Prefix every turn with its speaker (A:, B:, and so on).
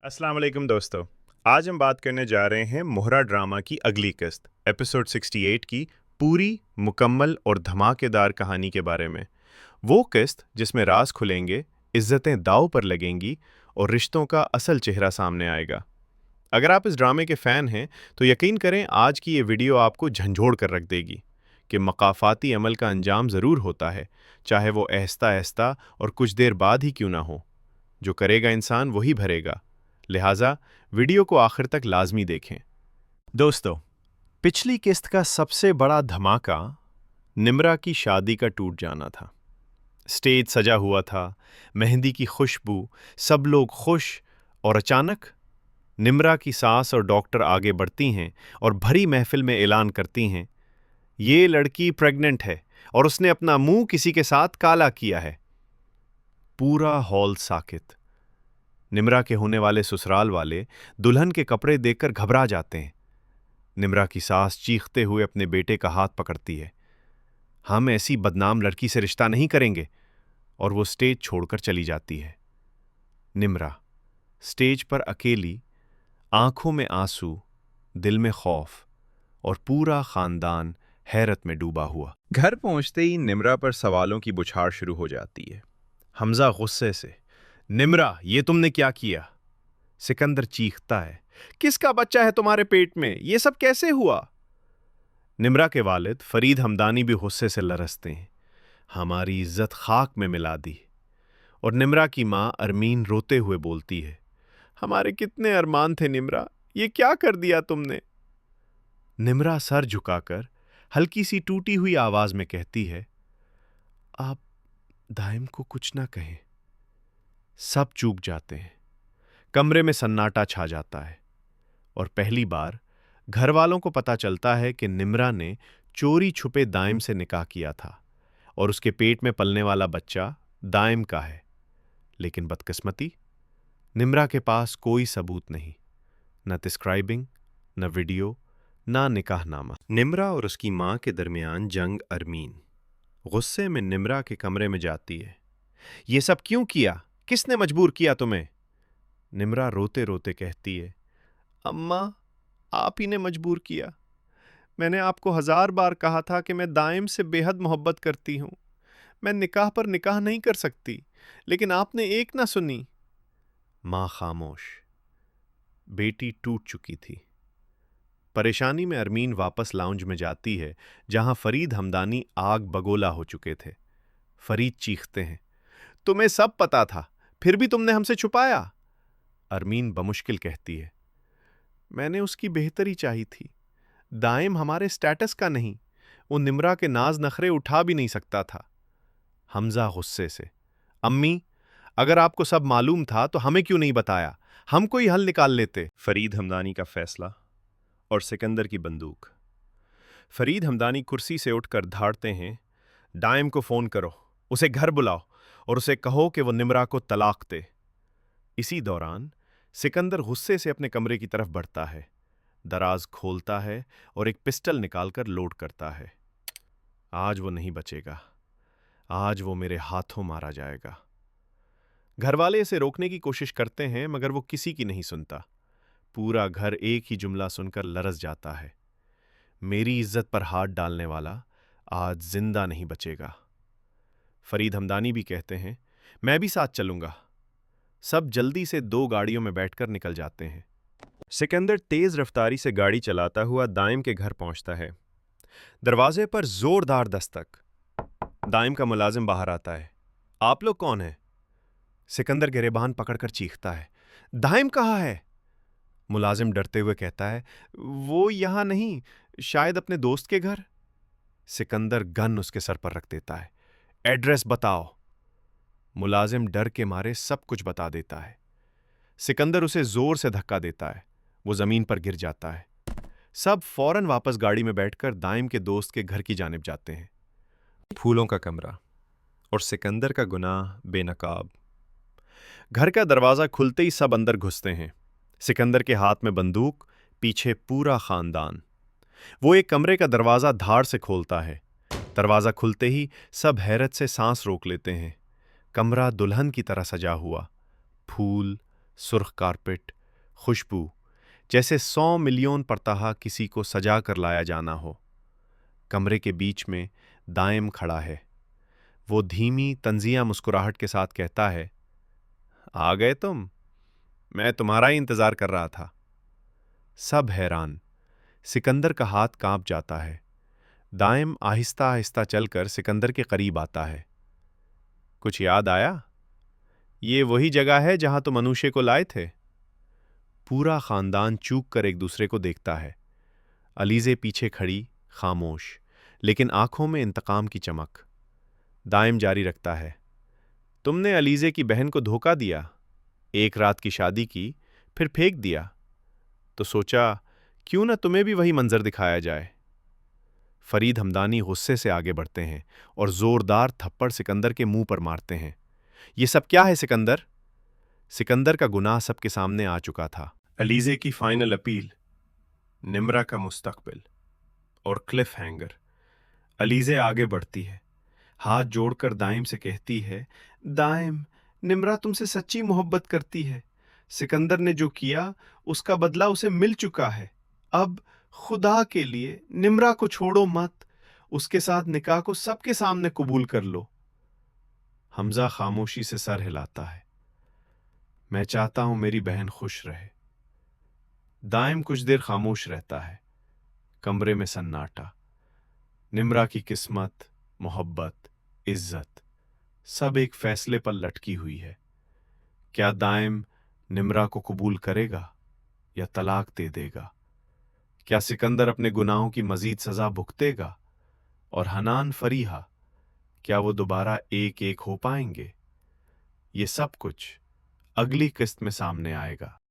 A: अस्सलाम वालेकुम दोस्तों। आज हम बात करने जा रहे हैं मोहरा ड्रामा की अगली किस्त एपिसोड 68 की पूरी मुकम्मल और धमाकेदार कहानी के बारे में। वो किस्त जिसमें राज खुलेंगे, इज्जतें दांव पर लगेंगी और रिश्तों का असल चेहरा सामने आएगा। अगर आप इस ड्रामे के फ़ैन हैं तो यकीन करें आज की ये वीडियो आपको झंझोड़ कर रख देगी कि मकाफ़ाती अमल का अंजाम ज़रूर होता है, चाहे वो आहिस्ता आहिस्ता और कुछ देर बाद ही क्यों ना हो। जो करेगा इंसान वही भरेगा। लिहाजा वीडियो को आखिर तक लाजमी देखें। दोस्तों, पिछली किस्त का सबसे बड़ा धमाका निम्रा की शादी का टूट जाना था। स्टेज सजा हुआ था, मेहंदी की खुशबू, सब लोग खुश, और अचानक निम्रा की सास और डॉक्टर आगे बढ़ती हैं और भरी महफिल में ऐलान करती हैं, ये लड़की प्रेग्नेंट है और उसने अपना मुंह किसी के साथ काला किया है। पूरा हॉल साकित। निम्रा के होने वाले ससुराल वाले दुल्हन के कपड़े देखकर घबरा जाते हैं। निम्रा की सास चीखते हुए अपने बेटे का हाथ पकड़ती है, हम ऐसी बदनाम लड़की से रिश्ता नहीं करेंगे, और वो स्टेज छोड़कर चली जाती है। निम्रा स्टेज पर अकेली, आंखों में आंसू, दिल में खौफ, और पूरा खानदान हैरत में डूबा हुआ। घर पहुंचते ही निम्रा पर सवालों की बुछार शुरू हो जाती है। हमजा गुस्से से, निम्रा ये तुमने क्या किया? सिकंदर चीखता है, किसका बच्चा है तुम्हारे पेट में? ये सब कैसे हुआ? निम्रा के वालिद फरीद हमदानी भी गुस्से से लरसते हैं, हमारी इज्जत खाक में मिला दी। और निम्रा की मां अरमीन रोते हुए बोलती है, हमारे कितने अरमान थे निम्रा, ये क्या कर दिया तुमने? निम्रा सर झुकाकर हल्की सी टूटी हुई आवाज में कहती है, आप दाइम को कुछ ना कहें। सब चूक जाते हैं। कमरे में सन्नाटा छा जाता है और पहली बार घर वालों को पता चलता है कि निम्रा ने चोरी छुपे दाइम से निकाह किया था और उसके पेट में पलने वाला बच्चा दाइम का है। लेकिन बदकिस्मती, निम्रा के पास कोई सबूत नहीं, न तस्क्राइबिंग, न वीडियो, न निकाहनामा। निम्रा और उसकी मां के दरमियान जंग। अरमीन गुस्से में निम्रा के कमरे में जाती है, ये सब क्यों किया? किसने मजबूर किया तुम्हें? निम्रा रोते रोते कहती है, अम्मा आप ही ने मजबूर किया। मैंने आपको 1000 बार कहा था कि मैं दाइम से बेहद मोहब्बत करती हूं, मैं निकाह पर निकाह नहीं कर सकती, लेकिन आपने एक ना सुनी। मां खामोश। बेटी टूट चुकी थी। परेशानी में अरमीन वापस लाउंज में जाती है जहां फरीद हमदानी आग बगोला हो चुके थे। फरीद चीखते हैं, तुम्हें सब पता था, फिर भी तुमने हमसे छुपाया। अरमीन बमुश्किल कहती है, मैंने उसकी बेहतरी चाही थी, दाइम हमारे स्टेटस का नहीं, वो निम्रा के नाज नखरे उठा भी नहीं सकता था। हमजा गुस्से से, अम्मी अगर आपको सब मालूम था तो हमें क्यों नहीं बताया, हम कोई हल निकाल लेते। फरीद हमदानी का फैसला और सिकंदर की बंदूक। फरीद हमदानी कुर्सी से उठकर धाड़ते हैं, दाइम को फोन करो, उसे घर बुलाओ और उसे कहो कि वो निम्रा को तलाक दे। इसी दौरान सिकंदर गुस्से से अपने कमरे की तरफ बढ़ता है, दराज खोलता है और एक पिस्टल निकालकर लोड करता है। आज वो नहीं बचेगा, आज वो मेरे हाथों मारा जाएगा। घरवाले इसे रोकने की कोशिश करते हैं मगर वो किसी की नहीं सुनता। पूरा घर एक ही जुमला सुनकर लरस जाता है, मेरी इज्जत पर हाथ डालने वाला आज जिंदा नहीं बचेगा। फरीद हमदानी भी कहते हैं, मैं भी साथ चलूंगा। सब जल्दी से 2 गाड़ियों में बैठकर निकल जाते हैं। सिकंदर तेज रफ्तारी से गाड़ी चलाता हुआ दाइम के घर पहुंचता है। दरवाजे पर जोरदार दस्तक। दाइम का मुलाजिम बाहर आता है, आप लोग कौन हैं? सिकंदर गिरेबान पकड़कर चीखता है, दाइम कहाँ है? मुलाजिम डरते हुए कहता है, वो यहां नहीं, शायद अपने दोस्त के घर। सिकंदर गन उसके सर पर रख देता है, एड्रेस बताओ। मुलाजिम डर के मारे सब कुछ बता देता है। सिकंदर उसे जोर से धक्का देता है, वो जमीन पर गिर जाता है। सब फौरन वापस गाड़ी में बैठकर दाइम के दोस्त के घर की जानिब जाते हैं। फूलों का कमरा और सिकंदर का गुनाह बेनकाब। घर का दरवाजा खुलते ही सब अंदर घुसते हैं। सिकंदर के हाथ में बंदूक, पीछे पूरा खानदान। वो एक कमरे का दरवाजा धाड़ से खोलता है। दरवाजा खुलते ही सब हैरत से सांस रोक लेते हैं। कमरा दुल्हन की तरह सजा हुआ, फूल, सुर्ख कारपेट, खुशबू, जैसे 100 मिलियन परतहा किसी को सजा कर लाया जाना हो। कमरे के बीच में दाइम खड़ा है। वो धीमी तंजिया मुस्कुराहट के साथ कहता है, आ गए तुम? मैं तुम्हारा ही इंतजार कर रहा था। सब हैरान। सिकंदर का हाथ कांप जाता है। दाइम आहिस्ता आहिस्ता चलकर सिकंदर के करीब आता है। कुछ याद आया? ये वही जगह है जहां तुम अनुशे को लाए थे। पूरा खानदान चूक कर एक दूसरे को देखता है। अलीजे पीछे खड़ी, खामोश, लेकिन आंखों में इंतकाम की चमक। दाइम जारी रखता है, तुमने अलीजे की बहन को धोखा दिया, एक रात की शादी की, फिर फेंक दिया। तो सोचा क्यों न तुम्हें भी वही मंजर दिखाया जाए। फरीद हमदानी गुस्से से आगे बढ़ते हैं और जोरदार थप्पड़ सिकंदर के मुंह पर मारते हैं। ये सब क्या है सिकंदर? सिकंदर का गुनाह सबके सामने आ चुका था। अलीजे की फाइनल अपील, निम्रा का मुस्तकबिल और क्लिफ हैंगर। अलीजे आगे बढ़ती है, हाथ जोड़कर दाइम से कहती है, दाइम, निम्रा तुमसे सच्ची मोहब्बत करती है। सिकंदर ने जो किया उसका बदला उसे मिल चुका है। अब खुदा के लिए निम्रा को छोड़ो मत, उसके साथ निकाह को सबके सामने कबूल कर लो। हमजा खामोशी से सर हिलाता है। मैं चाहता हूं मेरी बहन खुश रहे। दाइम कुछ देर खामोश रहता है। कमरे में सन्नाटा। निम्रा की किस्मत, मोहब्बत, इज्जत, सब एक फैसले पर लटकी हुई है। क्या दाइम निम्रा को कबूल करेगा या तलाक दे देगा? क्या सिकंदर अपने गुनाहों की मजीद सजा भुगतेगा? और हनान फरीहा, क्या वो दोबारा एक एक हो पाएंगे? ये सब कुछ अगली किस्त में सामने आएगा।